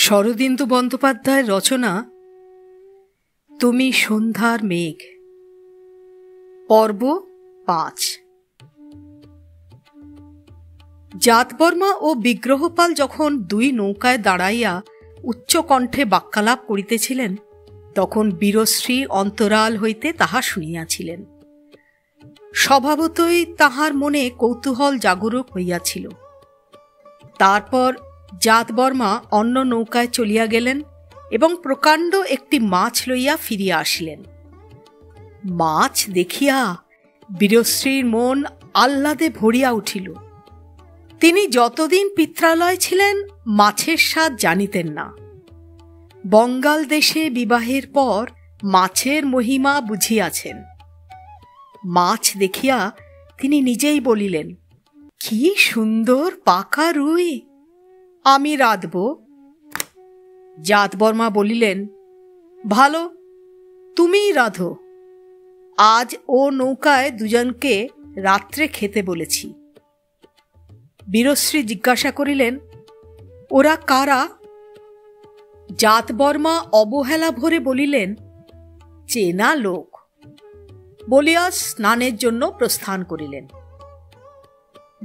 শরদিন্দু বন্দ্যোপাধ্যায়ের রচনা তুমি সন্ধ্যার মেঘ, পর্ব ৫। জাতবর্মা ও বিগ্রহপাল যখন দুই নৌকায় দাঁড়াইয়া উচ্চকণ্ঠে বাক্যালাপ করিতেছিলেন, তখন বীরশ্রী অন্তরাল হইতে তাহা শুনিয়াছিলেন। স্বভাবতই তাহার মনে কৌতূহল জাগরুক হইয়াছিল। তারপর জাতবর্মা অন্য নৌকায় চলিয়া গেলেন এবং প্রকাণ্ড একটি মাছ লইয়া ফিরিয়া আসিলেন। মাছ দেখিয়া বীরশ্রীর মন আহ্লাদে ভরিয়া উঠিল। তিনি যতদিন পিত্রালয় ছিলেন মাছের স্বাদ জানিতেন না। বঙ্গাল দেশে বিবাহের পর মাছের মহিমা বুঝিয়াছেন। মাছ দেখিয়া তিনি নিজেই বলিলেন, কি সুন্দর পাকা রুই, আমি রাঁধব। জাতবর্মা বলিলেন, ভালো, তুমিই রাঁধো। আজ ও নৌকায় দুজনকে রাত্রে খেতে বলেছি। বীরশ্রী জিজ্ঞাসা করিলেন, ওরা কারা? জাতবর্মা অবহেলা ভরে বলিলেন, চেনা লোক, বলিয়া স্নানের জন্য প্রস্থান করিলেন।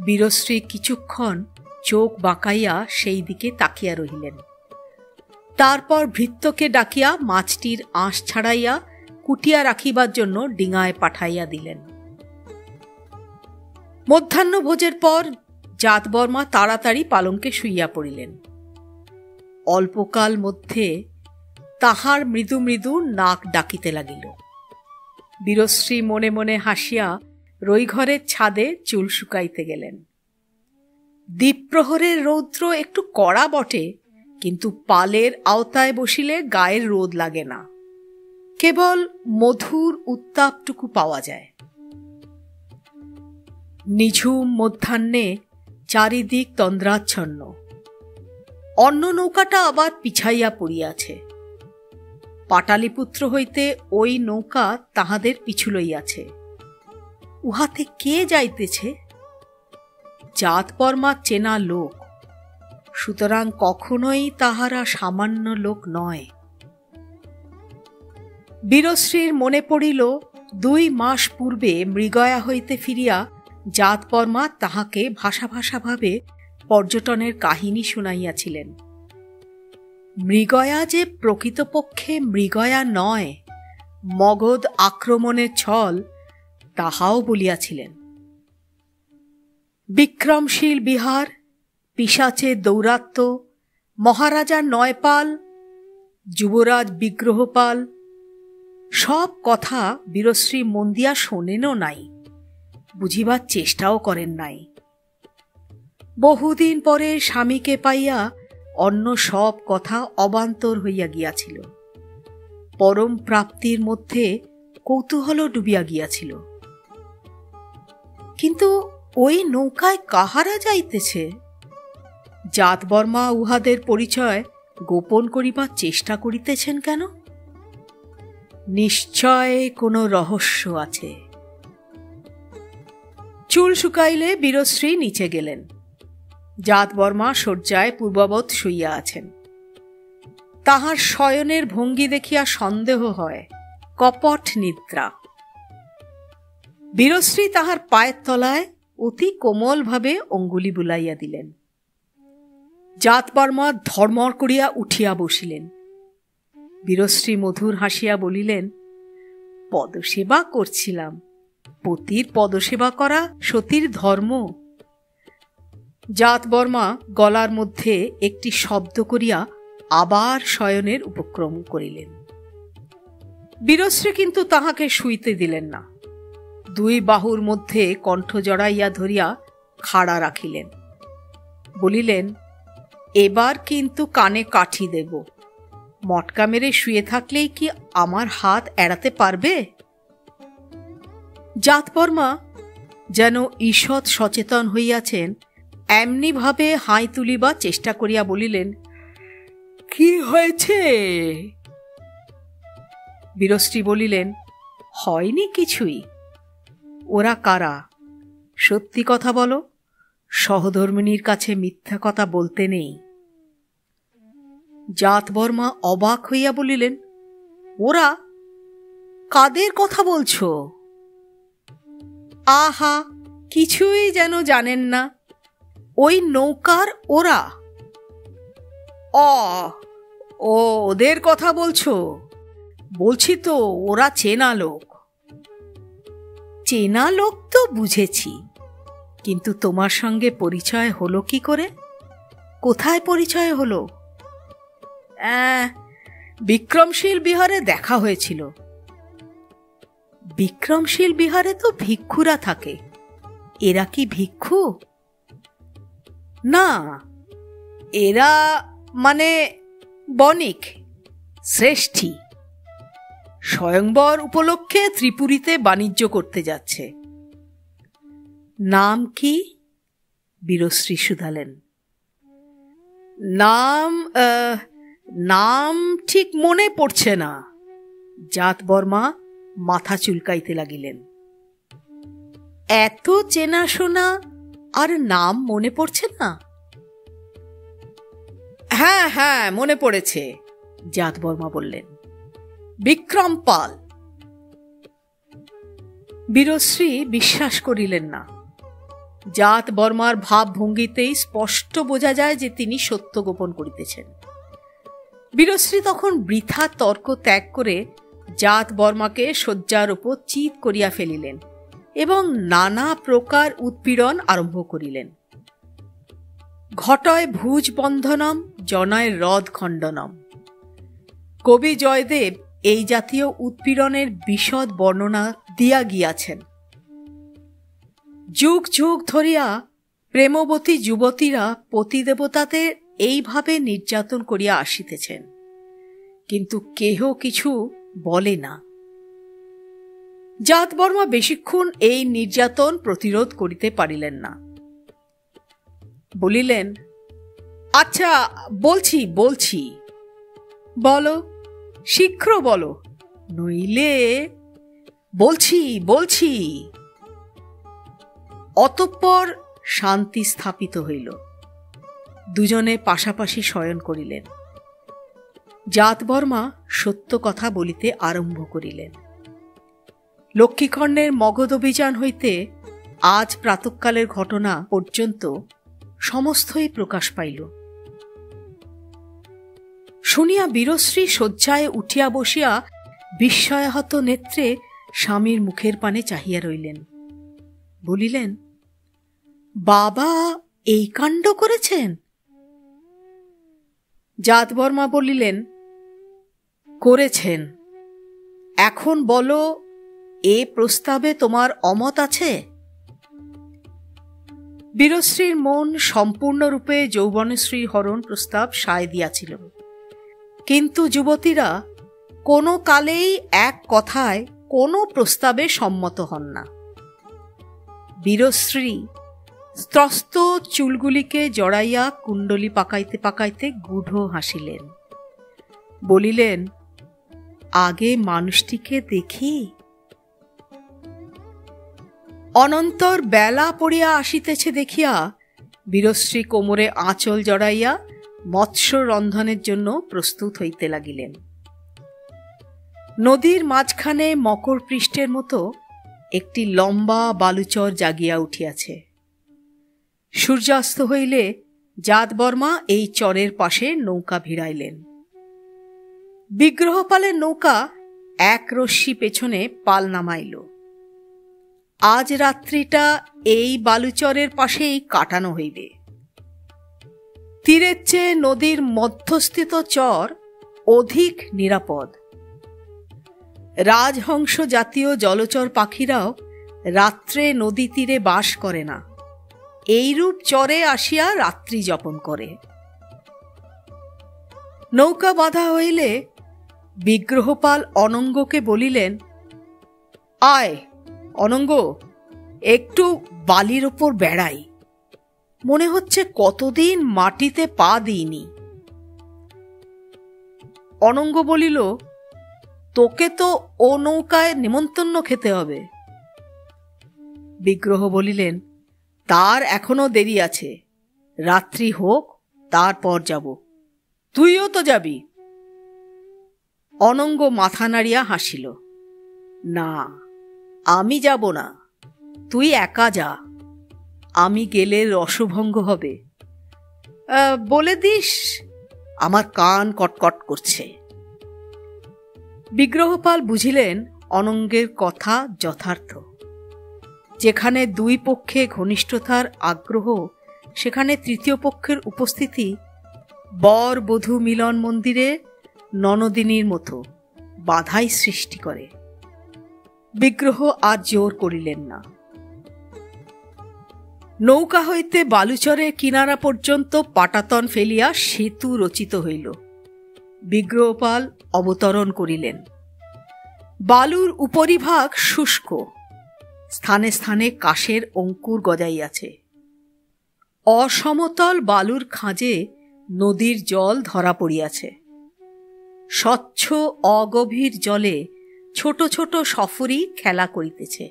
বীরশ্রী কিছুক্ষণ চোখ বাঁকাইয়া সেই দিকে তাকিয়া রহিলেন। তারপর ভৃত্যকে ডাকিয়া মাছটির আঁশ ছাড়াইয়া কুটিয়া রাখিবার জন্য ডিঙায় পাঠাইয়া দিলেন। মধ্যাহ্ন ভোজের পর জাতবর্মা তাড়াতাড়ি পালঙ্কে শুইয়া পড়িলেন। অল্পকাল মধ্যে তাহার মৃদু মৃদু নাক ডাকিতে লাগিল। বীরশ্রী মনে মনে হাসিয়া রইঘরের ছাদে চুল শুকাইতে গেলেন। দ্বীপ্রহরের রৌদ্র একটু কড়া বটে, কিন্তু পালের আওতায় বসিলে গায়ের রোদ লাগে না, কেবল মধুর উত্তাপটুকু পাওয়া যায়। নিঝুম মধ্যাহ্নে চারিদিক তন্দ্রাচ্ছন্ন। অন্য নৌকাটা আবার পিছাইয়া পড়িয়াছে। পাটালিপুত্র হইতে ওই নৌকা তাহাদের পিছু লইয়াছে। উহাতে কে যাইতেছে? জাতবর্মা চেনা লোক, সুতরাং কখনোই তাহারা সামান্য লোক নয়। বীরশ্রীর মনে পড়িল ২ মাস পূর্বে মৃগয়া হইতে ফিরিয়া জাতবর্মা তাহাকে ভাষা ভাষাভাবে পর্যটনের কাহিনী শুনাইয়াছিলেন। মৃগয়া যে প্রকৃতপক্ষে মৃগয়া নয়, মগধ আক্রমণের ছল, তাহাও বলিয়াছিলেন। বিক্রমশীল বিহার, পিশাচের দৌরাত্ম্য, মহারাজা নয়পাল, যুবরাজ বিগ্রহপাল, সব কথা বীরশ্রী মন দিয়া শোনেনও নাই, বুঝিবার চেষ্টাও করেন নাই। বহুদিন পরে স্বামীকে পাইয়া অন্য সব কথা অবান্তর হইয়া গিয়াছিল। পরম প্রাপ্তির মধ্যে কৌতূহলও ডুবিয়া গিয়াছিল। কিন্তু ওই নৌকায় কাহারা যাইতেছে? জাতবর্মা উহাদের পরিচয় গোপন করিবার চেষ্টা করিতেছেন কেন? নিশ্চয় কোনো রহস্য আছে। চুল শুকাইলে বীরশ্রী নিচে গেলেন। জাতবর্মা শয্যায় পূর্ববৎ শুইয়া আছেন। তাহার শয়নের ভঙ্গি দেখিয়া সন্দেহ হয় কপট নিদ্রা। বীরশ্রী তাহার পায়ের তলায় অতি কোমলভাবে অঙ্গুলি বুলাইয়া দিলেন। জাতবর্মা ধর্মর করিয়া উঠিয়া বসিলেন। বীরশ্রী মধুর হাসিয়া বলিলেন, পদসেবা করছিলাম। পতির পদসেবা করা সতীর ধর্ম। জাতবর্মা গলার মধ্যে একটি শব্দ করিয়া আবার শয়নের উপক্রম করিলেন। বীরশ্রী কিন্তু তাহাকে শুইতে দিলেন না। ২ বাহুর মধ্যে কণ্ঠ জড়াইয়া ধরিয়া খাড়া রাখিলেন। বলিলেন, এবার কিন্তু কানে কাঠি দেব। মটকা মেরে শুয়ে থাকলেই কি আমার হাত এড়াতে পারবে? জাতবর্মা যেন ঈষৎ সচেতন হইয়াছেন এমনি ভাবে হাই তুলিবার চেষ্টা করিয়া বলিলেন, কি হয়েছে? বীরশ্রী বলিলেন, হয়নি কিছুই। ওরা কারা? সত্যি কথা বলো, সহধর্মিণীর কাছে মিথ্যা কথা বলতে নেই। জাত বর্মা অবাক হইয়া বলিলেন, ওরা? কাদের কথা বলছো? আহা, কিছুই যেন জানেন না। ওই নৌকার ওরা। ও, ওদের কথা বলছো? বলছি তো, ওরা চেনা লোক। চেনা লোক তো বুঝেছি, কিন্তু তোমার সঙ্গে পরিচয় হলো কি করে? কোথায় পরিচয় হলো? বিক্রমশীল বিহারে দেখা হয়েছিল। বিক্রমশীল বিহারে তো ভিক্ষুরা থাকে। এরা কি ভিক্ষু? না, এরা মানে বণিক, শ্রেষ্ঠী। স্বয়ংবর উপলক্ষে ত্রিপুরীতে বাণিজ্য করতে যাচ্ছে। নাম কি? বীরশ্রী শুধালেন। নাম ঠিক মনে পড়ছে না। জাত বর্মা মাথা চুলকাইতে লাগিলেন। এত চেনাশোনা আর নাম মনে পড়ছে না? হ্যাঁ হ্যাঁ, মনে পড়েছে, জাত বর্মা বললেন। বিক্রম পাল। বীরশ্রী বিশ্বাস করিলেন না। জাত বর্মার ভাবভঙ্গিতেই স্পষ্ট বোঝা যায় যে তিনি সত্য গোপন করিতেছেন। বীরশ্রী তখন বৃথা তর্ক ত্যাগ করে জাত বর্মাকে শয্যার উপর চিৎ করিয়া ফেলিলেন এবং নানা প্রকার উৎপীড়ন আরম্ভ করিলেন। ঘটয় ভুজ বন্ধনম, জনয় হ্রদ খণ্ডনম। কবি জয়দেব এই জাতীয় উৎপীড়নের বিশদ বর্ণনা দিয়া গিয়াছেন। যুগ যুগ ধরিয়া প্রেমবতী যুবতীরা পতিদেবতাদের এইভাবে নির্যাতন করিয়া আসিতেছেন, কিন্তু কেহ কিছু বলে না। জাত বর্মা বেশিক্ষণ এই নির্যাতন প্রতিরোধ করিতে পারিলেন না। বলিলেন, আচ্ছা, বলছি বলছি, বলো, শীঘ্র বলো, নইলে। বলছি বলছি। অতঃপর শান্তি স্থাপিত হইল। দুজনে পাশাপাশি শয়ন করিলেন। জাত বর্মা সত্য কথা বলিতে আরম্ভ করিলেন। লক্ষ্মীখণ্ডের মগধ অভিযান হইতে আজ প্রাতঃকালের ঘটনা পর্যন্ত সমস্তই প্রকাশ পাইল। শুনিয়া বীরশ্রী শয্যায় উঠিয়া বসিয়া বিস্ময়াহত নেত্রে স্বামীর মুখের পানে চাহিয়া রইলেন। বলিলেন, বাবা এই কাণ্ড করেছেন? জাত বর্মা বলিলেন, করেছেন। এখন বলো, এ প্রস্তাবে তোমার অমত আছে? বীরশ্রীর মন সম্পূর্ণরূপে যৌবনশ্রীর হরণ প্রস্তাব সায় দিয়াছিল, কিন্তু যুবতীরা কোনো কালেই এক কথায় কোনো প্রস্তাবে সম্মত হন না। বীরশ্রী ত্রস্ত চুলগুলিকে জড়াইয়া কুণ্ডলি পাকাইতে পাকাইতে গূঢ় হাসিলেন। বলিলেন, আগে মানুষটিকে দেখি। অনন্তর বেলা পড়িয়া আসিতেছে দেখিয়া বীরশ্রী কোমরে আঁচল জড়াইয়া মৎস্য রন্ধনের জন্য প্রস্তুত হইতে লাগিলেন। নদীর মাঝখানে মকর পৃষ্ঠের মতো একটি লম্বা বালুচর জাগিয়া উঠিয়াছে। সূর্যাস্ত হইলে জাত বর্মা এই চরের পাশে নৌকা ভিড়াইলেন। বিগ্রহপালের নৌকা এক রশ্মি পেছনে পাল নামাইল। আজ রাত্রিটা এই বালুচরের পাশেই কাটানো হইবে। তীরের চেয়ে নদীর মধ্যস্থিত চর অধিক নিরাপদ। রাজহংস জাতীয় জলচর পাখিরাও রাত্রে নদী তীরে বাস করে না, এইরূপ চরে আসিয়া রাত্রি যাপন করে। নৌকা বাঁধা হইলে বিগ্রহপাল অনঙ্গকে বলিলেন, আয় অনঙ্গ, একটু বালির ওপর বেড়াই। মনে হচ্ছে কতদিন মাটিতে পা দিইনি। অনঙ্গ বলিল, তোকে তো ও নৌকায় নেমন্তন্ন খেতে হবে। বিগ্রহ বলিলেন, তার এখনো দেরি আছে, রাত্রি হোক, তারপর যাব। তুইও তো যাবি। অনঙ্গ মাথা নাড়িয়া হাসিল। না, আমি যাব না, তুই একা যা, আমি গেলে রসভঙ্গ হবে। বলে দিস, আমার কান কটকট করছে। বিগ্রহপাল বুঝিলেন অনঙ্গের কথা যথার্থ। যেখানে দুই পক্ষে ঘনিষ্ঠতার আগ্রহ, সেখানে তৃতীয় পক্ষের উপস্থিতি বর বধূ মিলন মন্দিরে ননদিনীর মতো বাধাই সৃষ্টি করে। বিগ্রহ আর জোর করিলেন না। নৌকা হইতে বালুচরে কিনারা পর্যন্ত পাটাতন ফেলিয়া সেতু রচিত হইল। বিগ্রহপাল অবতরণ করিলেন। বালুর উপরিভাগ শুষ্ক, স্থানে স্থানে কাশের অঙ্কুর গজাইয়াছে। অসমতল বালুর খাঁজে নদীর জল ধরা পড়িয়াছে। স্বচ্ছ অগভীর জলে ছোট ছোট সফরী খেলা করিতেছে।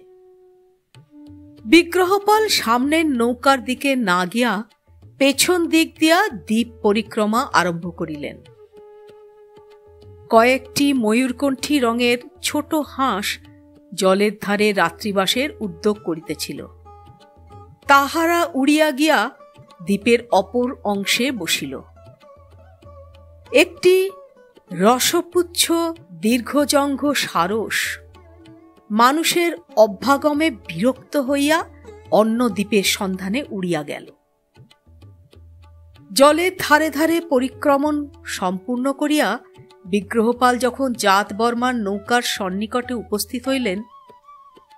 বিগ্রহপাল সামনের নৌকার দিকে না গিয়া পেছন দিক দিয়া দ্বীপ পরিক্রমা আরম্ভ করিলেন। কয়েকটি ময়ূরকণ্ঠী রঙের ছোট হাঁস জলের ধারে রাত্রিবাসের উদ্যোগ করিতেছিল। তাহারা উড়িয়া গিয়া দ্বীপের অপর অংশে বসিল। একটি রসপুচ্ছ দীর্ঘজঙ্ঘ সারস মানুষের অভ্যাগমে বিরক্ত হইয়া অন্য দ্বীপের সন্ধানে উড়িয়া গেল। জলের ধারে ধারে পরিক্রমণ সম্পূর্ণ করিয়া বিগ্রহপাল যখন জাতবর্মার নৌকার সন্নিকটে উপস্থিত হইলেন,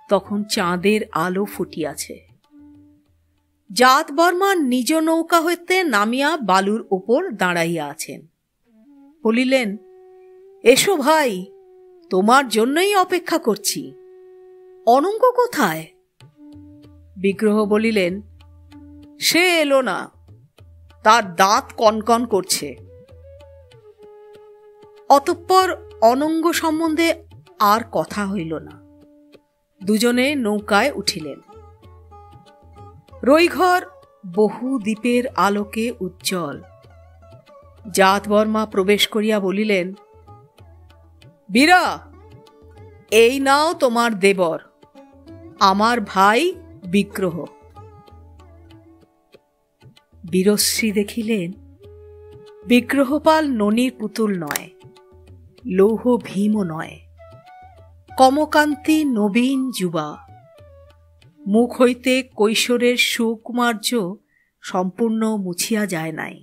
তখন চাঁদের আলো ফুটিয়াছে। জাতবর্মা নিজ নৌকা হইতে নামিয়া বালুর ওপর দাঁড়াইয়া আছেন। বলিলেন, এসো ভাই, তোমার জন্যই অপেক্ষা করছি। অনঙ্গ কোথায়? বিগ্রহ বলিলেন, সে এলো না, তার দাঁত কনকন করছে। অতঃপর অনঙ্গ সম্বন্ধে আর কথা হইল না। দুজনে নৌকায় উঠিলেন। রৈঘর বহু দ্বীপের আলোকে উজ্জ্বল। জাতবর্মা প্রবেশ করিয়া বলিলেন, বীরা, এই নাও তোমার দেবর, আমার ভাই বিগ্রহ। বীরশ্রী দেখিলেন বিগ্রহপাল ননির পুতুল নয়, লৌহ ভীমও নয়, কমকান্তি নবীন যুবা। মুখ হইতে কৈশোরের সুকুমার্য সম্পূর্ণ মুছিয়া যায় নাই।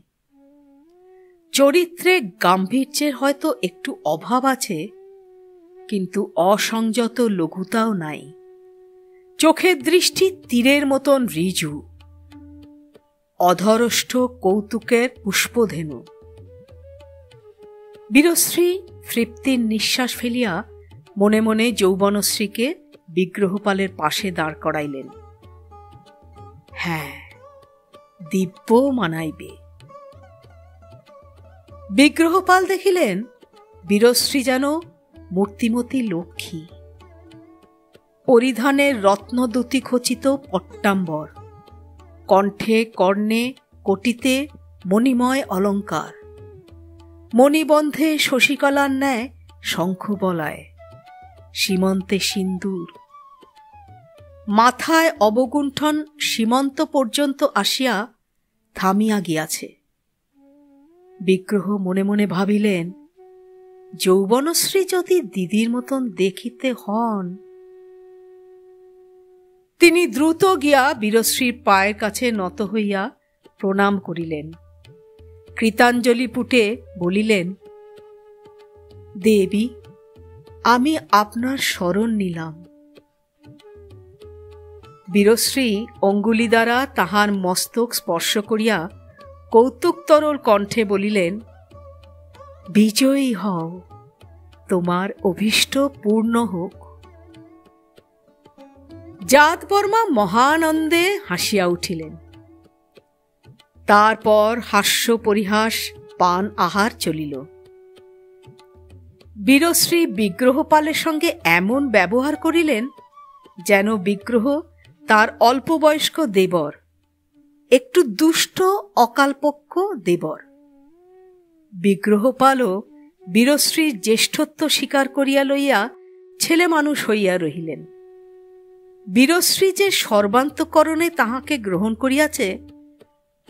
চরিত্রে গাম্ভীর্যের হয়তো একটু অভাব আছে, কিন্তু অসংযত লঘুতাও নাই। চোখের দৃষ্টি তীরের মতন ঋজু, অধরষ্ঠ কৌতুকের পুষ্পধেনু। বীরশ্রী তৃপ্তির নিঃশ্বাস ফেলিয়া মনে মনে যৌবনশ্রীকে বিগ্রহপালের পাশে দাঁড় করাইলেন। হ্যাঁ, দিব্য মানাইবে। বিগ্রহপাল দেখিলেন বীরশ্রী যেন মূর্তিমতী লক্ষ্মী। পরিধানের রত্নদ্যুতি খচিত পট্টাম্বর, কণ্ঠে কর্ণে কোটিতে মণিময় অলঙ্কার, মণিবন্ধে শশীকলার ন্যায় শঙ্খ বলায়, সীমন্তে সিন্দুর, মাথায় অবগুণ্ঠন সীমন্ত পর্যন্ত আসিয়া থামিয়া গিয়াছে। বিগ্রহ মনে মনে ভাবিলেন, যৌবনশ্রী যদি দিদির মতন দেখিতে হন। তিনি দ্রুত গিয়া বীরশ্রীর পায়ের কাছে নত হইয়া প্রণাম করিলেন। কৃতাঞ্জলি পুটে বলিলেন, দেবী, আমি আপনার শরণ নিলাম। বীরশ্রী অঙ্গুলি দ্বারা তাহার মস্তক স্পর্শ করিয়া কৌতুকতরল কণ্ঠে বলিলেন, বিজয়ী হও, তোমার অভীষ্ট পূর্ণ হোক। জাতবর্মা মহানন্দে হাসিয়া উঠিলেন। তারপর হাস্য পরিহাস পান আহার চলিল। বীরশ্রী বিগ্রহপালের সঙ্গে এমন ব্যবহার করিলেন যেন বিগ্রহ তার অল্পবয়স্ক দেবর, একটু দুষ্ট অকালপক্ষ দেবর। বিগ্রহপালও বীরশ্রীর জ্যেষ্ঠত্ব স্বীকার করিয়া লইয়া ছেলে মানুষ হইয়া রহিলেন। বীরশ্রী যে সর্বান্তঃকরণে তাহাকে গ্রহণ করিয়াছে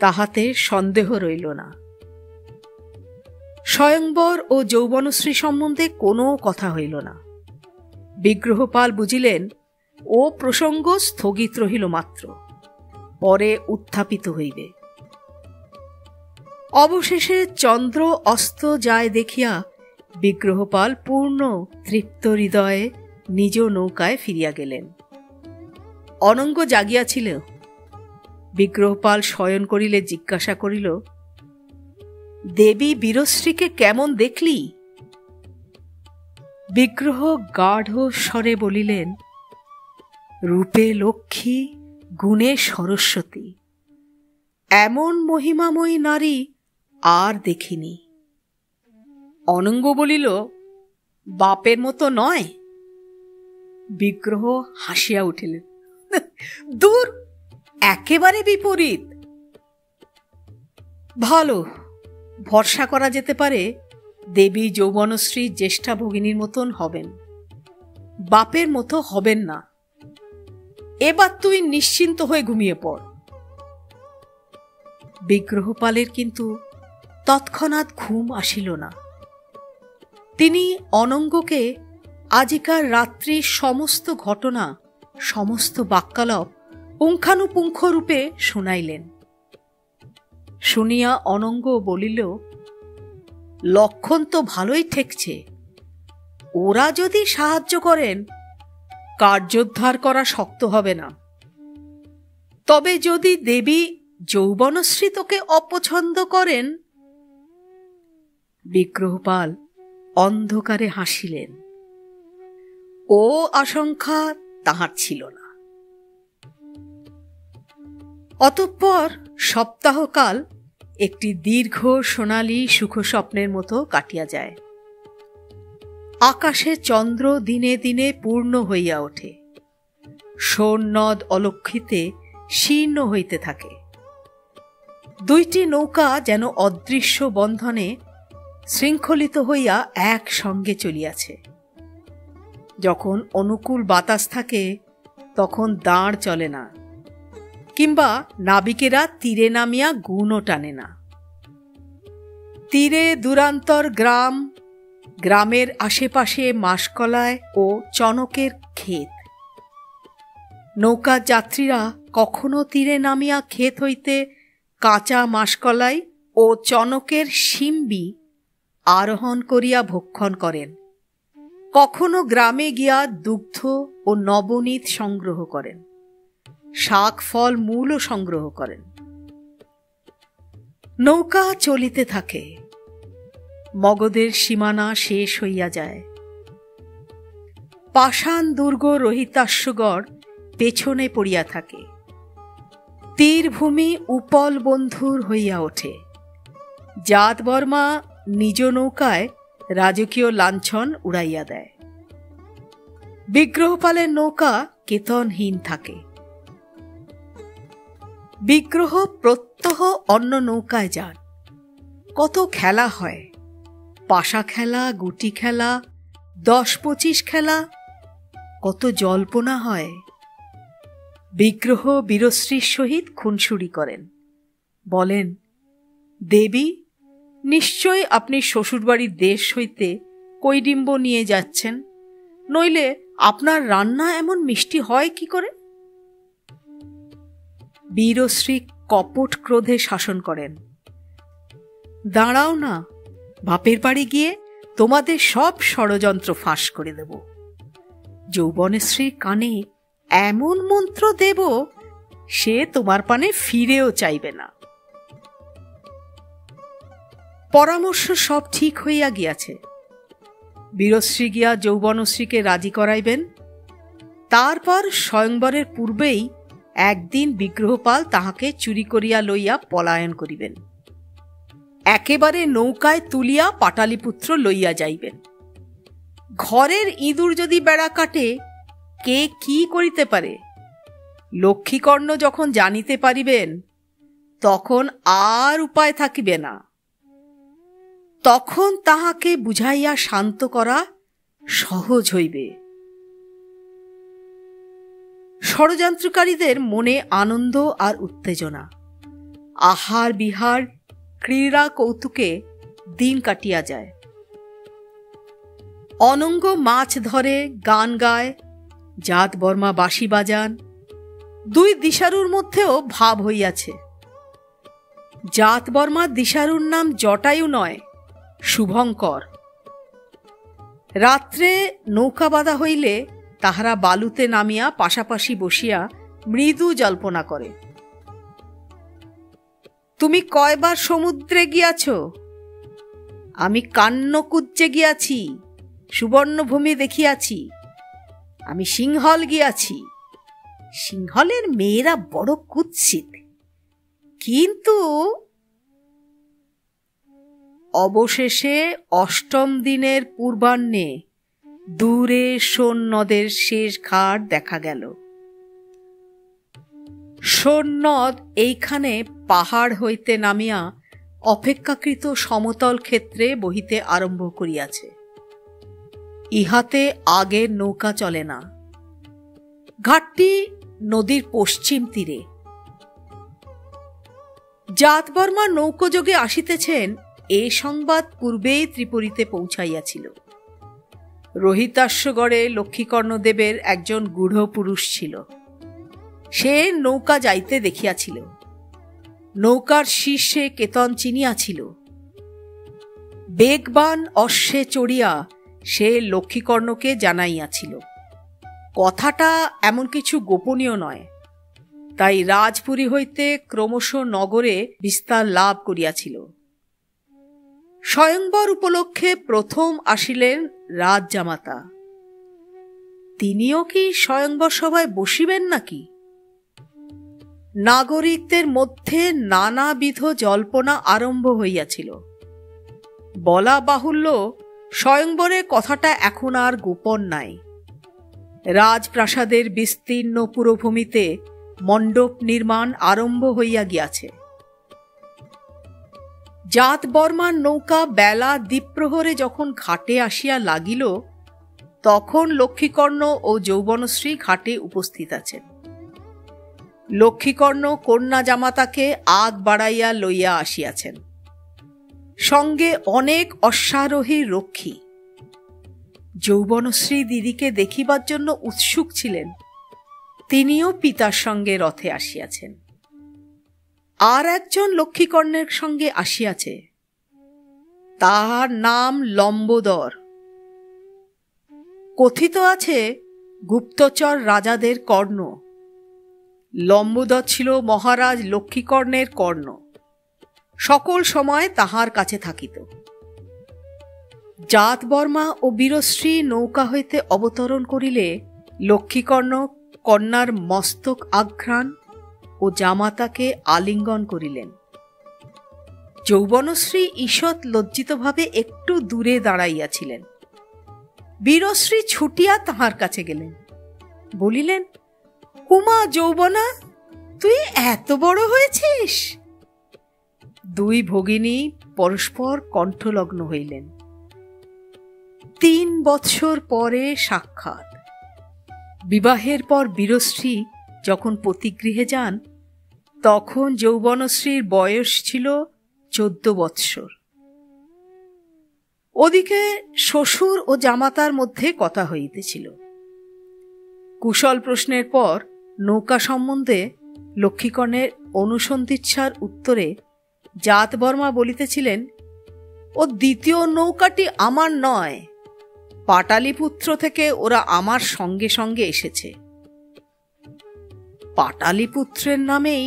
তাহাতে সন্দেহ রইল না। স্বয়ংবর ও যৌবনশ্রী সম্বন্ধে কোনো কথা হইল না। বিগ্রহপাল বুঝিলেন ও প্রসঙ্গ স্থগিত রহিল মাত্র, পরে উত্থাপিত হইবে। অবশেষে চন্দ্র অস্ত যায় দেখিয়া বিগ্রহপাল পূর্ণ তৃপ্ত হৃদয়ে নিজ নৌকায় ফিরিয়া গেলেন। অনঙ্গ জাগিয়াছিল। বিগ্রহপাল শয়ন করিলে জিজ্ঞাসা করিল, দেবী বীরশ্রীকে কেমন দেখলি? বিগ্রহ গাঢ় স্বরে বলিলেন, রূপে লক্ষ্মী, গুণে সরস্বতী, এমন মহিমাময়ী নারী আর দেখিনি। অনঙ্গ বলিল, বাপের মতো নয়? বিগ্রহ হাসিয়া উঠিলেন, দূর, একেবারে বিপরীত। ভালো, ভরসা করা যেতে পারে দেবী যৌবনশ্রী জ্যেষ্ঠা ভগিনীর মতন হবেন, বাপের মতো হবেন না। এবার তুই নিশ্চিন্ত হয়ে ঘুমিয়ে পড়। বিগ্রহপালের কিন্তু তৎক্ষণাৎ ঘুম আসিল না। তিনি অনঙ্গকে আজিকার রাত্রির সমস্ত ঘটনা, সমস্ত বাক্যালাপ পুঙ্খানুপুঙ্খ রূপে শুনাইলেন। শুনিয়া অনঙ্গ বলিল, লক্ষণ তো ভালোই ঠেকছে। ওরা যদি সাহায্য করেন কার্যোদ্ধার করা শক্ত হবে না। তবে যদি দেবী যৌবনশ্রী তোকে অপছন্দ করেন। বিগ্রহপাল অন্ধকারে হাসিলেন। ও আশঙ্কা তাহার ছিল না। অতঃপর সপ্তাহকাল একটি দীর্ঘ সোনালী সুখ স্বপ্নের মতো কাটিয়া যায়। আকাশে চন্দ্র দিনে দিনে পূর্ণ হইয়া ওঠে। সোন নদ অলক্ষিতে শীর্ণ হইতে থাকে। দুইটি নৌকা যেন অদৃশ্য বন্ধনে শৃঙ্খলিত হইয়া একসঙ্গে চলিয়াছে। যখন অনুকূল বাতাস থাকে তখন দাঁড় চলে না, কিংবা নাবিকেরা তীরে নামিয়া গুণও টানে না। তীরে দূরান্তর গ্রাম, গ্রামের আশেপাশে মাসকলায় ও চনকের ক্ষেত। নৌকা যাত্রীরা কখনো তীরে নামিয়া ক্ষেত হইতে কাঁচা মাসকলাই ও চনকের শিম্বি আরোহণ করিয়া ভক্ষণ করেন, কখনো গ্রামে গিয়া দুগ্ধ ও নবনীত সংগ্রহ করেন, শাক ফল মূলও সংগ্রহ করেন। নৌকা চলিতে থাকে। মগধের সীমানা শেষ হইয়া যায়। পাষাণ দুর্গ রহিতাশ্বগড় পেছনে পড়িয়া থাকে। তীরভূমি উপল বন্ধুর হইয়া ওঠে। জাত বর্মা নিজ নৌকায় রাজকীয় লাঞ্ছন উড়াইয়া দেয়। বিগ্রহপালের নৌকা কেতনহীন থাকে। বিগ্রহ প্রত্যহ অন্য নৌকায় যান। কত খেলা হয়, পাশা খেলা, গুটি খেলা, 10-25 খেলা, কত জল্পনা হয়। বিগ্রহ বীরশ্রীর সহিত খুনসুরি করেন। বলেন, দেবী, নিশ্চয় আপনি শ্বশুরবাড়ির দেশ হইতে কৈডিম্ব নিয়ে যাচ্ছেন, নইলে আপনার রান্না এমন মিষ্টি হয় কি করে? বীরশ্রী কপট ক্রোধে শাসন করেন। দাঁড়াও না, বাপের বাড়ি গিয়ে তোমাদের সব ষড়যন্ত্র ফাঁস করে দেব। যৌবনশ্রীর কানে এমন মন্ত্র দেব, সে তোমার পানে ফিরেও চাইবে না। পরামর্শ সব ঠিক হইয়া গিয়াছে। বীরশ্রী গিয়া যৌবনশ্রীকে রাজি করাইবেন। তারপর স্বয়ংবরের পূর্বেই একদিন বিগ্রহপাল তাহাকে চুরি করিয়া লইয়া পলায়ন করিবেন। একেবারে নৌকায় তুলিয়া পাটালিপুত্র লইয়া যাইবেন। ঘরের ইঁদুর যদি বেড়া কাটে, কে কি করিতে পারে? লক্ষ্মীকর্ণ যখন জানিতে পারিবেন, তখন আর উপায় থাকিবে না। তখন তাহাকে বুঝাইয়া শান্ত করা সহজ হইবে। ষড়যন্ত্রকারীদের মনে আনন্দ আর উত্তেজনা, আহার বিহার, ক্রীড়া কৌতুকে দিন কাটিয়া যায়। অনঙ্গ মাছ ধরে, গান গায়, জাত বর্মা বাঁশি বাজান। দুই দিশারুর মধ্যেও ভাব হইয়াছে। জাত বর্মা দিশারুর নাম জটায়ু নয়, শুভঙ্কর। রাত্রে নৌকা বাঁধা হইলে তাহারা বালুতে নামিয়া পাশাপাশি বসিয়া মৃদু জল্পনা করে। তুমি কয়বার সমুদ্রে গিয়াছ? আমি কান্নকুজ্জে গিয়াছি, সুবর্ণভূমি দেখিয়াছি। আমি সিংহল গিয়াছি। সিংহলের মেয়েরা বড় কুৎসিত, কিন্তু অবশেষে অষ্টম দিনের পূর্বাহ্নে দূরে সোন নদের শেষ ঘাট দেখা গেল। সোন নদ এইখানে পাহাড় হইতে নামিয়া অপেক্ষাকৃত সমতল ক্ষেত্রে বহিতে আরম্ভ করিয়াছে। ইহাতে আগের নৌকা চলে না। ঘাটটি নদীর পশ্চিম তীরে। জাত বর্মা নৌকোযোগে আসিতেছেন এ সংবাদ পূর্বেই ত্রিপুরীতে পৌঁছাইয়াছিল। রোহিতাশ্বগড়ে লক্ষ্মীকর্ণদেবের একজন গূঢ় পুরুষ ছিল। সে নৌকা যাইতে দেখিয়াছিল। নৌকার শীর্ষে কেতন চিনিয়াছিল। বেগবান অশ্বে চড়িয়া সে লক্ষ্মীকর্ণকে জানাইয়াছিল। কথাটা এমন কিছু গোপনীয় নয়, তাই রাজপুরী হইতে ক্রমশ নগরে বিস্তার লাভ করিয়াছিল। স্বয়ংবর উপলক্ষে প্রথম আসিলেন রাজজামাতা। তিনিও কি স্বয়ংবর সভায় বসিবেন নাকি? নাগরিকদের মধ্যে নানাবিধ জল্পনা আরম্ভ হইয়াছিল। বলা বাহুল্য, স্বয়ংবরের কথাটা এখন আর গোপন নাই। রাজপ্রাসাদের বিস্তীর্ণ পুরভূমিতে মণ্ডপ নির্মাণ আরম্ভ হইয়া গিয়াছে। জাত বর্মার নৌকা বেলা দ্বীপ্রহরে যখন ঘাটে আসিয়া লাগিল, তখন লক্ষ্মীকর্ণ ও যৌবনশ্রী ঘাটে উপস্থিত আছেন। লক্ষ্মীকর্ণ কন্যা জামাতাকে আগ বাড়াইয়া লইয়া আসিয়াছেন, সঙ্গে অনেক অশ্বারোহী রক্ষী। যৌবনশ্রী দিদিকে দেখিবার জন্য উৎসুক ছিলেন। তিনিও পিতার সঙ্গে রথে আসিয়াছেন। আর একজন লক্ষ্মীকর্ণের সঙ্গে আসিয়াছে, তাহার নাম লম্বোদর। কথিত আছে গুপ্তচর রাজাদের কর্ণ। লম্বোদর ছিল মহারাজ লক্ষ্মীকর্ণের কর্ণ, সকল সময় তাহার কাছে থাকিত। জাত বর্মা ও বীরশ্রী নৌকা হইতে অবতরণ করিলে লক্ষ্মীকর্ণ কন্যার মস্তক আঘ্রাণ ও জামাতাকে আলিঙ্গন করিলেন। যৌবনশ্রী ঈষৎ লজ্জিতভাবে একটু দূরে দাঁড়াইয়াছিলেন। বীরশ্রী ছুটিয়া তাহার কাছে গেলেন, বলিলেন, উমা যৌবনা, তুই এত বড় হয়েছিস? দুই ভগিনী পরস্পর কণ্ঠলগ্ন হইলেন। 3 বৎসর পরে সাক্ষাৎ। বিবাহের পর বীরশ্রী যখন পতিগৃহে যান, তখন যৌবনশ্রীর বয়স ছিল 14 বৎসর। ওদিকে শ্বশুর ও জামাতার মধ্যে কথা হইতেছিল। কুশল প্রশ্নের পর নৌকা সম্বন্ধে লক্ষ্মীকর্ণের অনুসন্ধিৎসার উত্তরে জাত বর্মা বলিতেছিলেন, ও দ্বিতীয় নৌকাটি আমার নয়, পাটালিপুত্র থেকে ওরা আমার সঙ্গে সঙ্গে এসেছে। পাটালিপুত্রের নামেই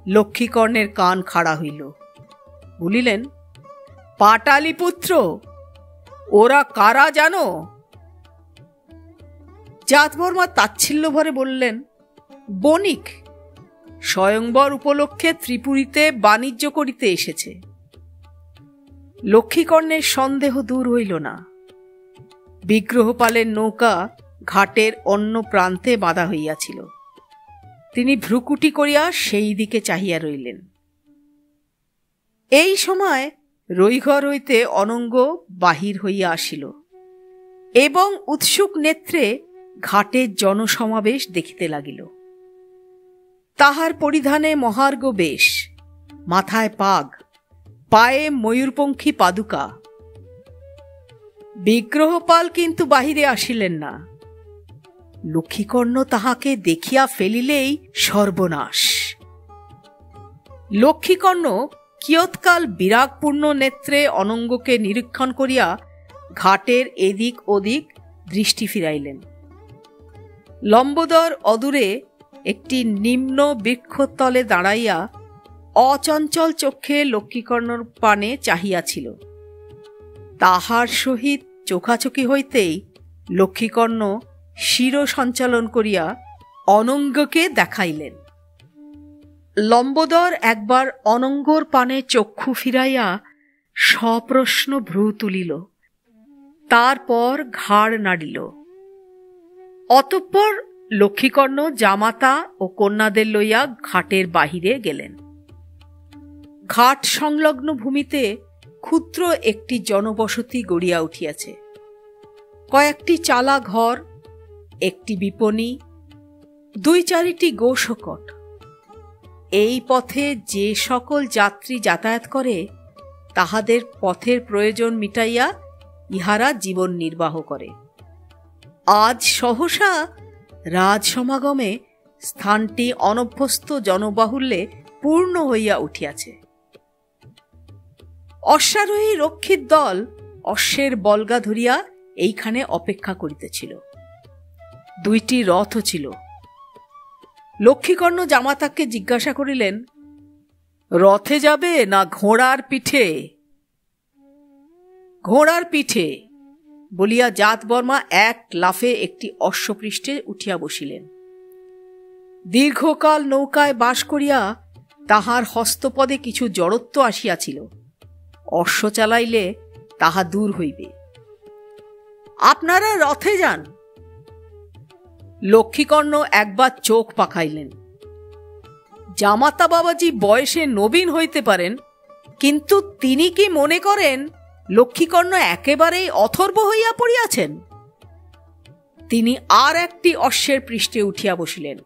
লক্ষ্মীকর্ণের কান খাড়া হইল। বলিলেন, পাটালিপুত্র? ওরা কারা জানো? জাত বর্মা তাচ্ছিল্য ভরে বললেন, বণিক, স্বয়ংবর উপলক্ষে ত্রিপুরীতে বাণিজ্য করিতে এসেছে। লক্ষ্মীকর্ণের সন্দেহ দূর হইল না। বিগ্রহপালের নৌকা ঘাটের অন্য প্রান্তে বাঁধা হইয়াছিল। তিনি ভ্রুকুটি করিয়া সেই দিকে চাহিয়া রইলেন। এই সময় রইঘর হইতে অনঙ্গ বাহির হইয়া আসিল এবং উৎসুক নেত্রে ঘাটের জনসমাবেশ দেখিতে লাগিল। তাহার পরিধানে মহার্ঘ বেশ, মাথায় পাগ, পায়ে ময়ূরপঙ্খী পাদুকা। বিগ্রহপাল কিন্তু বাহিরে আসিলেন না। লক্ষ্মীকর্ণ তাহাকে দেখিয়া ফেলিলেই সর্বনাশ। লক্ষ্মীকর্ণ কিয়ৎকাল বিরাগপূর্ণ নেত্রে অনঙ্গকে নিরীক্ষণ করিয়া ঘাটের এদিক ওদিক দৃষ্টি ফিরাইলেন। লম্বোদর অদূরে একটি নিম্ন বৃক্ষতলে দাঁড়াইয়া অচঞ্চল চক্ষে লক্ষ্মীকর্ণর পানে চাহিয়াছিল। তাহার সহিত চোখাচোখি হইতেই লক্ষ্মীকর্ণ শির সঞ্চালন করিয়া অনঙ্গকে দেখাইলেন। লম্বোদর একবার অনঙ্গর পানে চক্ষু ফিরাইয়া সপ্রশ্ন ভ্রু তুলিল, তারপর ঘাড় নাড়িল। অতঃপর লক্ষ্মীকর্ণ জামাতা ও কন্যাদের লইয়া ঘাটের বাহিরে গেলেন। ঘাট সংলগ্ন ভূমিতে ক্ষুদ্র একটি জনবসতি গড়িয়া উঠিয়াছে। কয়েকটি চালা ঘর, একটি বিপণী, 2-4টি গোশকট। এই পথে যে সকল যাত্রী যাতায়াত করে তাহাদের পথের প্রয়োজন মিটাইয়া ইহারা জীবন নির্বাহ করে। আজ সহসা রাজসমাগমে স্থানটি অনভ্যস্ত জনবাহুল্যে পূর্ণ হইয়া উঠিয়াছে। অশ্বারোহী রক্ষীর দল অশ্বের বলগা ধরিয়া এইখানে অপেক্ষা করিতেছিল। 2টি রথও ছিল। লক্ষ্মীকর্ণ জামাতাকে জিজ্ঞাসা করিলেন, রথে যাবে না ঘোড়ার পিঠে? ঘোড়ার পিঠে বলিয়া জাতবর্মা এক লাফে একটি অশ্বপৃষ্ঠে উঠিয়া বসিলেন। দীর্ঘকাল নৌকায় বাস করিয়া তাহার হস্তপদে কিছু জড়ত্ব আসিয়াছিল। অশ্ব চালাইলে তাহা দূর হইবে। আপনারা রথে যান। লক্ষ্মীকর্ণ একবার চোখ পাকাইলেন। জামাতা বাবাজি বয়সে নবীন হইতে পারেন, কিন্তু তিনি কি মনে করেন লক্ষ্মীকর্ণ একেবারেই অথর্ব হইয়া পড়িয়াছেন? তিনি আর একটি অশ্বের পৃষ্ঠে উঠিয়া বসিলেন,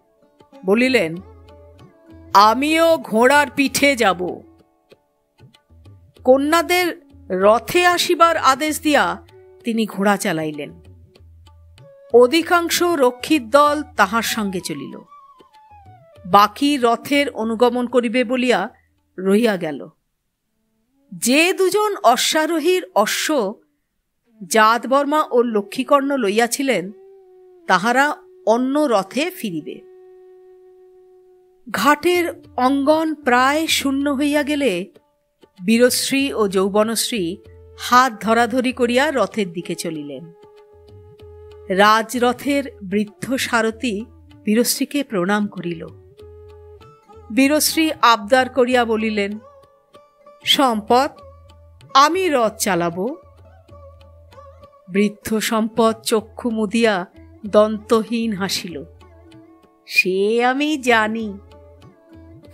বলিলেন, আমিও ঘোড়ার পিঠে যাব। কন্যাদের রথে আসিবার আদেশ দিয়া তিনি ঘোড়া চালাইলেন। অধিকাংশ রক্ষীর দল তাহার সঙ্গে চলিল। বাকি রথের অনুগমন করিবে বলিয়া রহিয়া গেল। যে 2জন অশ্বারোহীর অশ্ব জাতবর্মা ও লক্ষ্মীকর্ণ লইয়াছিলেন তাহারা অন্য রথে ফিরিবে। ঘাটের অঙ্গন প্রায় শূন্য হইয়া গেলে বীরশ্রী ও যৌবনশ্রী হাত ধরাধরি করিয়া রথের দিকে চলিলেন। রাজরথের বৃদ্ধ সারথি বীরশ্রীকে প্রণাম করিল। বীরশ্রী আবদার করিয়া বলিলেন, সম্পদ, আমি রথ চালাব। বৃদ্ধ সম্পদ চক্ষু মুদিয়া দন্তহীন হাসিল। সে আমি জানি,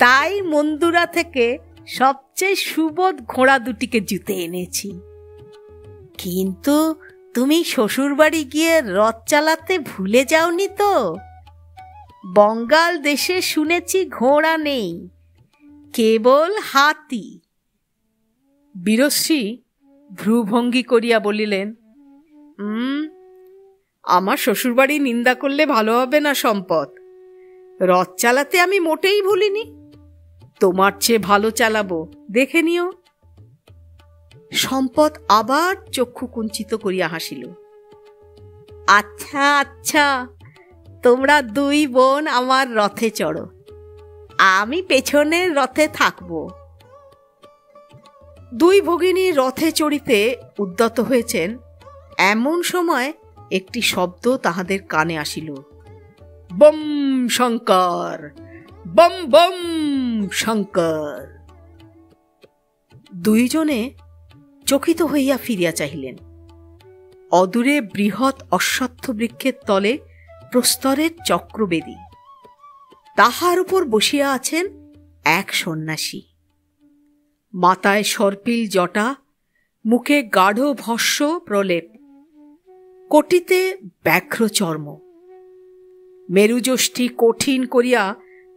তাই মন্দুরা থেকে সবচেয়ে সুবোধ ঘোড়া 2টিকে জুতে এনেছি। কিন্তু তুমি শ্বশুরবাড়ি গিয়ে রথ চালাতে ভুলে যাওনি তো? বঙ্গাল দেশে শুনেছি ঘোড়া নেই, কেবল হাতি। বীরশ্রী ভ্রুভঙ্গি করিয়া বলিলেন, আমার শ্বশুরবাড়ি নিন্দা করলে ভালো হবে না সম্পদ। রথ চালাতে আমি মোটেই ভুলিনি। তোমার চেয়ে ভালো চালাবো, দেখে নিও। সম্পদ আবার চক্ষু কুঞ্চিত করিয়া হাসিল। আচ্ছা আচ্ছা, তোমরা 2 বোন আমার রথে চড়ো, আমি পেছনের রথে থাকব। 2 ভগিনী রথে চড়িতে উদ্যত হয়েছেন, এমন সময় একটি শব্দ তাহাদের কানে আসিল। বম শঙ্কর, বম বম শঙ্কর। 2 জনে চকিত হইয়া ফিরিয়া চাহিলেন। অদূরে বৃহৎ অশ্বত্থ বৃক্ষের তলে প্রস্তরের চক্রবেদী, তাহার উপর বসিয়া আছেন এক সন্ন্যাসী। মাথায় সর্পিল জটা মুখে গাঢ় ভস্য প্রলেপ, কটিতে ব্যাঘ্র চর্ম। মেরুযষ্টি কঠিন করিয়া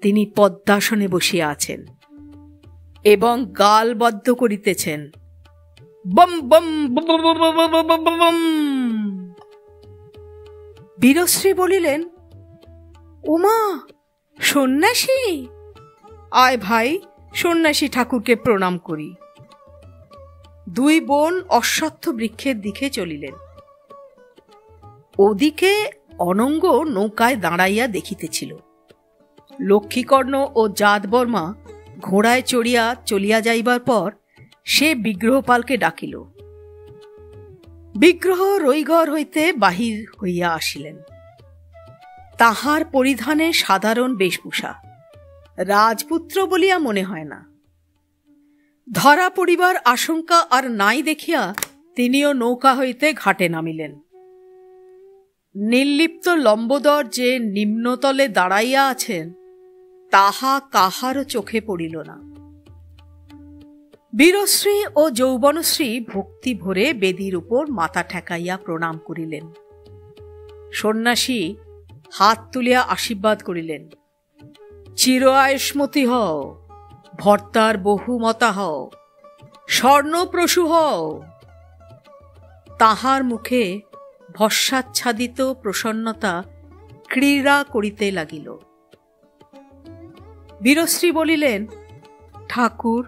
তিনি পদ্মাসনে বসিয়া আছেন এবং গালবদ্ধ করিতেছেন, বম বম বম। বীরশ্রী বলিলেন, উমা, সন্ন্যাসী! আয় ভাই, সন্ন্যাসী ঠাকুরকে প্রণাম করি। দুই বোন অশ্বত্থ বৃক্ষের দিকে চলিলেন। ওদিকে অনঙ্গ নৌকায় দাঁড়াইয়া দেখিতেছিল। লক্ষ্মীকর্ণ ও জাতবর্মা ঘোড়ায় চড়িয়া চলিয়া যাইবার পর সে বিগ্রহপালকে ডাকিল। বিগ্রহ রইঘর হইতে বাহির হইয়া আসিলেন। তাহার পরিধানে সাধারণ বেশভূষা, রাজপুত্র বলিয়া মনে হয় না। ধরা পড়িবার আশঙ্কা আর নাই দেখিয়া তিনিও নৌকা হইতে ঘাটে নামিলেন। নির্লিপ্ত লম্বোদর যে নিম্নতলে দাঁড়াইয়া আছেন তাহা কাহারও চোখে পড়িল না। বীরশ্রী ও যৌবনশ্রী ভক্তি ভরে বেদীর উপর মাথা ঠেকাইয়া প্রণাম করিলেন। সন্ন্যাসী হাত তুলিয়া আশীর্বাদ করিলেন, চির আয়ুষ্মতী হও, ভর্তার বহুমতা হও, স্বর্ণপ্রসূ হও। তাহার মুখে ভস্মাচ্ছাদিত প্রসন্নতা ক্রীড়া করিতে লাগিল। বীরশ্রী বলিলেন, ঠাকুর,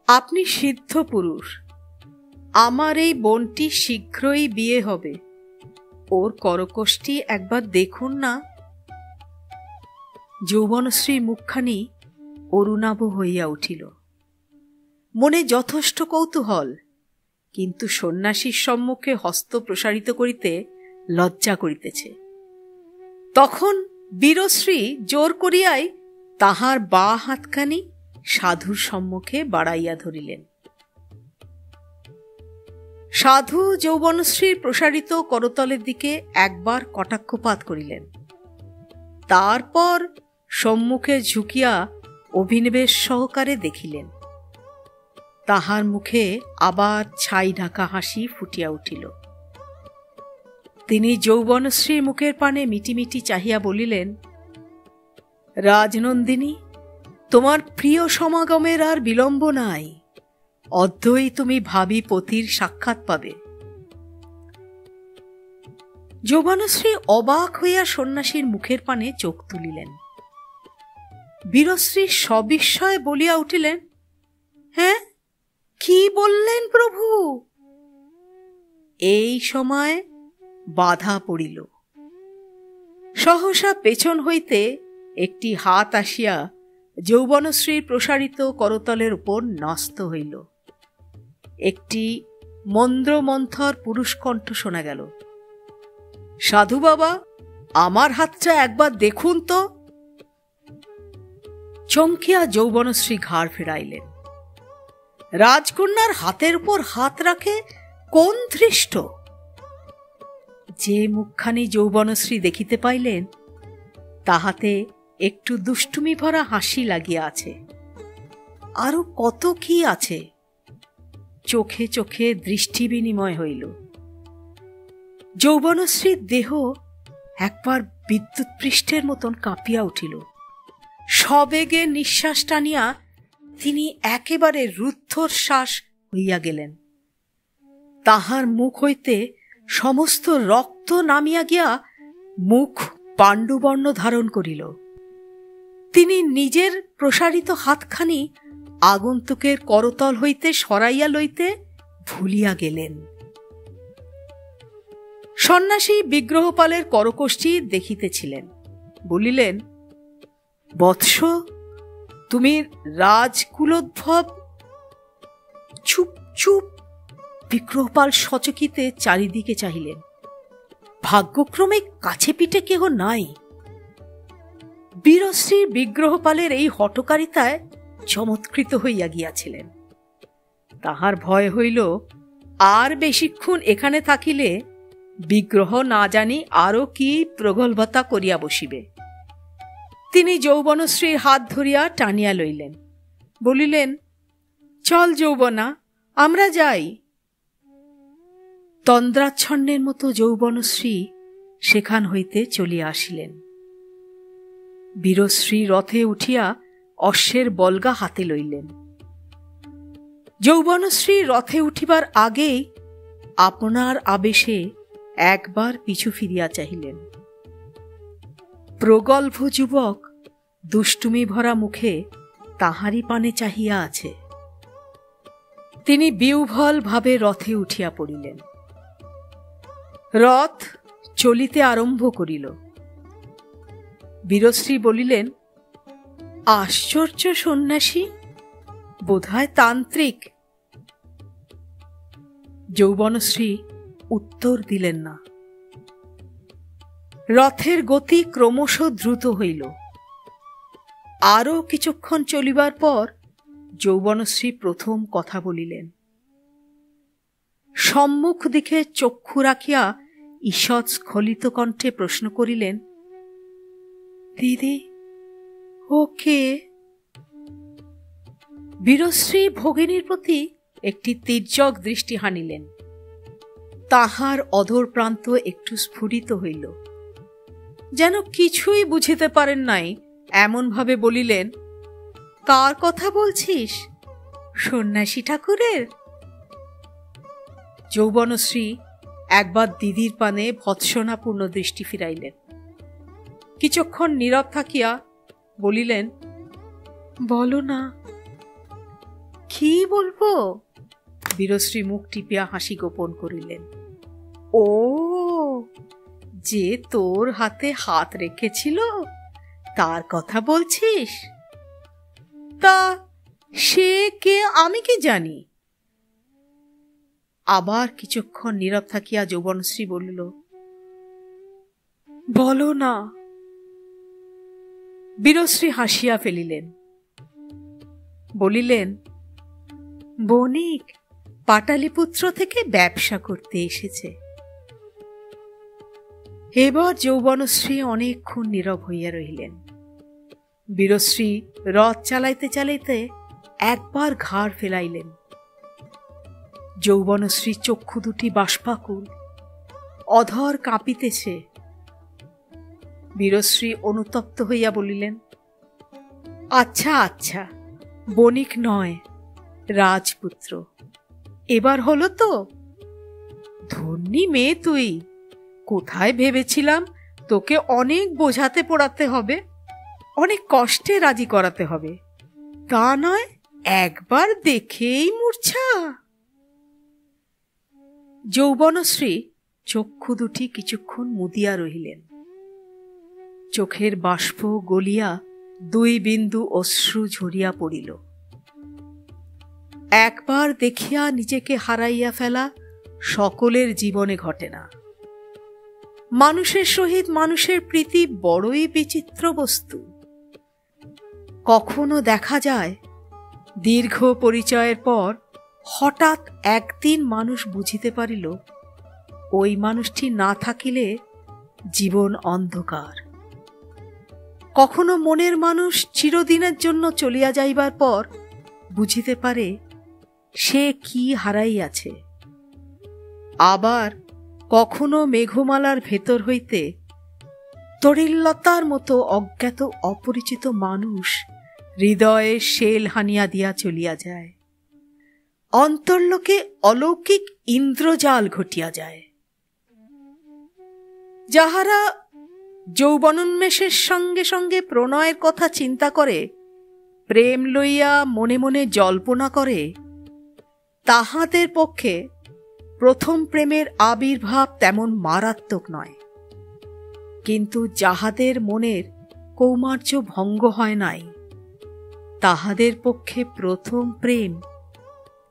আপনি সিদ্ধ পুরুষ, আমার এই বোনটি শীঘ্রই বিয়ে হবে, ওর করকোষ্ঠী একবার দেখুন না। যৌবনশ্রীর মুখখানি অরুণাভ হইয়া উঠিল। মনে যথেষ্ট কৌতূহল, কিন্তু সন্ন্যাসীর সম্মুখে হস্ত প্রসারিত করিতে লজ্জা করিতেছে। তখন বীরশ্রী জোর করিয়াই তাহার বা হাতখানি সাধুর সম্মুখে বাড়াইয়া ধরিলেন। সাধু যৌবনশ্রীর প্রসারিত করতলের দিকে একবার কটাক্ষপাত করিলেন, তারপর সম্মুখে ঝুঁকিয়া অভিনিবেশ সহকারে দেখিলেন। তাহার মুখে আবার ছাই ঢাকা হাসি ফুটিয়া উঠিল। তিনি যৌবনশ্রীর মুখের পানে মিটিমিটি চাহিয়া বলিলেন, রাজনন্দিনী, তোমার প্রিয় সমাগমের আর বিলম্ব নাই, অদ্যই তুমি ভাবী পতির সাক্ষাৎ পাবে। যৌবনশ্রী অবাক হইয়া সন্ন্যাসীর মুখের পানে চোখ তুলিলেন। বীরশ্রী সবিস্ময়ে বলিয়া উঠিলেন, হ্যাঁ, কি বললেন প্রভু? এই সময় বাধা পড়িল। সহসা পেছন হইতে একটি হাত আসিয়া যৌবনশ্রীর প্রসারিত করতলের উপর ন্যস্ত হইল। একটি মন্দ্রমন্থর পুরুষকণ্ঠ শোনা গেল, সাধু বাবা, আমার হাতটা একবার দেখুন তো। চমকিয়া যৌবনশ্রী ঘাড় ফেরাইলেন। রাজকন্যার হাতের উপর হাত রাখে কোন ধৃষ্ট? যে মুখখানি যৌবনশ্রী দেখিতে পাইলেন তাহাতে একটু দুষ্টুমি ভরা হাসি লাগিয়া আছে, আরো কত কি আছে। চোখে চোখে দৃষ্টি বিনিময় হইল। যৌবনশ্রীর দেহ একবার বিদ্যুৎ পৃষ্ঠের মতন কাঁপিয়া উঠিল। সবেগে নিঃশ্বাস টানিয়া তিনি একেবারে রুদ্ধশ্বাস হইয়া গেলেন। তাহার মুখ হইতে সমস্ত রক্ত নামিয়া গিয়া মুখ পাণ্ডুবর্ণ ধারণ করিল। তিনি নিজের প্রসারিত হাতখানি আগন্তুকের করতল হইতে সরাইয়া লইতে ভুলিয়া গেলেন। সন্ন্যাসী বিগ্রহপালের করকোষ্ঠী দেখিতেছিলেন। বলিলেন, বৎস, তুমি রাজকুলোদ্ভব। চুপ চুপ। বিগ্রহপাল সচকিতে চারিদিকে চাহিলেন। ভাগ্যক্রমে কাছে পিঠে কেহ নাই। বীরশ্রী বিগ্রহপালের এই হঠকারিতায় চমৎকৃত হইয়া গিয়াছিলেন। তাহার ভয় হইল, আর বেশিক্ষণ এখানে থাকিলে বিগ্রহ না জানি আরো কি প্রগল্ভতা করিয়া বসিবে। তিনি যৌবনশ্রীর হাত ধরিয়া টানিয়া লইলেন। বলিলেন, চল যৌবনা, আমরা যাই। তন্দ্রাচ্ছন্নের মতো যৌবনশ্রী সেখান হইতে চলিয়া আসিলেন। বীরশ্রী রথে উঠিয়া অশ্বের বল্গা হাতে লইলেন। যৌবনশ্রী রথে উঠিবার আগেই আপনার আবেশে একবার পিছু ফিরিয়া চাহিলেন। প্রগল্ভ যুবক দুষ্টুমি ভরা মুখে তাহারই পানে চাহিয়া আছে। তিনি বিহ্বল ভাবে রথে উঠিয়া পড়িলেন। রথ চলিতে আরম্ভ করিল। বীরশ্রী বলিলেন, আশ্চর্য সন্ন্যাসী, বোধহয় তান্ত্রিক। যৌবনশ্রী উত্তর দিলেন না। রথের গতি ক্রমশ দ্রুত হইল। আরও কিছুক্ষণ চলিবার পর যৌবনশ্রী প্রথম কথা বলিলেন। সম্মুখ দিকে চক্ষু রাখিয়া ঈষৎ স্খলিত কণ্ঠে প্রশ্ন করিলেন, দিদি, ও কে? বীরশ্রী ভগিনীর প্রতি একটি তির্যক দৃষ্টি হানিলেন। তাহার অধর প্রান্ত একটু স্ফুরিত হইল। যেন কিছুই বুঝিতে পারেন নাই, এমনভাবে বলিলেন, কার কথা বলছিস? সন্ন্যাসী ঠাকুরের? যৌবনশ্রী একবার দিদির পানে ভৎসনাপূর্ণ দৃষ্টি ফিরাইলেন। কিছুক্ষণ নীরব থাকিয়া বলিলেন, বলো না। কি বলবো? বীরশ্রী মুখ টিপিয়া হাসি গোপন করিলেন। ও, যে তোর হাতে হাত রেখেছিল তার কথা বলছিস? তা সে কে আমি কি জানি? আবার কিছুক্ষণ নীরব থাকিয়া যৌবনশ্রী বলিল, বলো না। বীরশ্রী হাসিয়া ফেলিলেন। বলিলেন, বণিক পাটালিপুত্র থেকে ব্যবসা করতে এসেছে। এবার যৌবনশ্রী অনেকক্ষণ নীরব হইয়া রহিলেন। বীরশ্রী রথ চালাইতে চালাইতে একবার ঘাড় ফেলাইলেন। যৌবনশ্রী চক্ষু দুটি বাষ্পাকুল, অধর কাঁপিতেছে। বীরশ্রী অনুতপ্ত হইয়া বলিলেন, আচ্ছা আচ্ছা, বণিক নয়, রাজপুত্র। এবার হলো তো? ধন্যী মেয়ে তুই। কোথায় ভেবেছিলাম তোকে অনেক বোঝাতে পড়াতে হবে, অনেক কষ্টে রাজি করাতে হবে, তা নয় একবার দেখেই মূর্ছা। যৌবনশ্রী চক্ষু দুটি কিছুক্ষণ মুদিয়া রহিলেন। চোখের বাষ্প গলিয়া 2 বিন্দু অশ্রু ঝরিয়া পড়িল। একবার দেখিয়া নিজেকে হারাইয়া ফেলা সকলের জীবনে ঘটে না। মানুষের সহিত মানুষের প্রীতি বড়ই বিচিত্র বস্তু। কখনো দেখা যায় দীর্ঘ পরিচয়ের পর হঠাৎ একদিন মানুষ বুঝিতে পারিল ওই মানুষটি না থাকিলে জীবন অন্ধকার। কখনো মনের মানুষ চিরদিনের জন্য চলিয়া যাইবার পর বুঝিতে পারে সে কি হারাইয়াছে। আবার কখনো মেঘমালার ভেতর হইতে তরিল্লতার মতো অজ্ঞাত অপরিচিত মানুষ হৃদয়ে শেল হানিয়া দিয়া চলিয়া যায়। অন্তর্লোকে অলৌকিক ইন্দ্রজাল ঘটিয়া যায়। যাহারা যৌবনোন্মেষের সঙ্গে সঙ্গে প্রণয়ের কথা চিন্তা করে, প্রেম লইয়া মনে মনে জল্পনা করে, তাহাদের পক্ষে প্রথম প্রেমের আবির্ভাব তেমন মারাত্মক নয়। কিন্তু যাহাদের মনের কৌমার্য ভঙ্গ হয় নাই, তাহাদের পক্ষে প্রথম প্রেম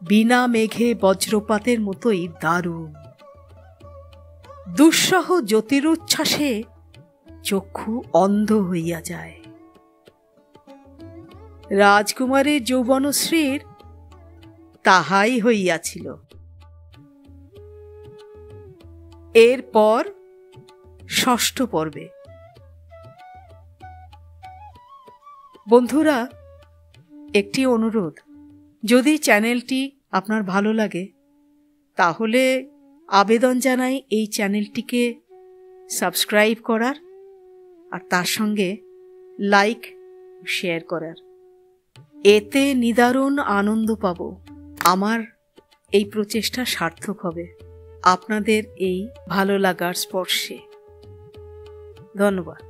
বিনা মেঘে বজ্রপাতের মতোই দারুণ। দুঃসহ জ্যোতিরুচ্ছ্বাসে চক্ষু অন্ধ হইয়া যায়। রাজকুমারীর যৌবনশ্রীর তাহাই হইয়াছিল। এরপর 6ষ্ঠ পর্বে। বন্ধুরা, একটি অনুরোধ, যদি চ্যানেলটি আপনার ভালো লাগে তাহলে আবেদন জানাই এই চ্যানেলটিকে সাবস্ক্রাইব করার আর তার সঙ্গে লাইক শেয়ার করার। এতে নিদারুণ আনন্দ পাব। আমার এই প্রচেষ্টা সার্থক হবে আপনাদের এই ভালো লাগার স্পর্শে। ধন্যবাদ।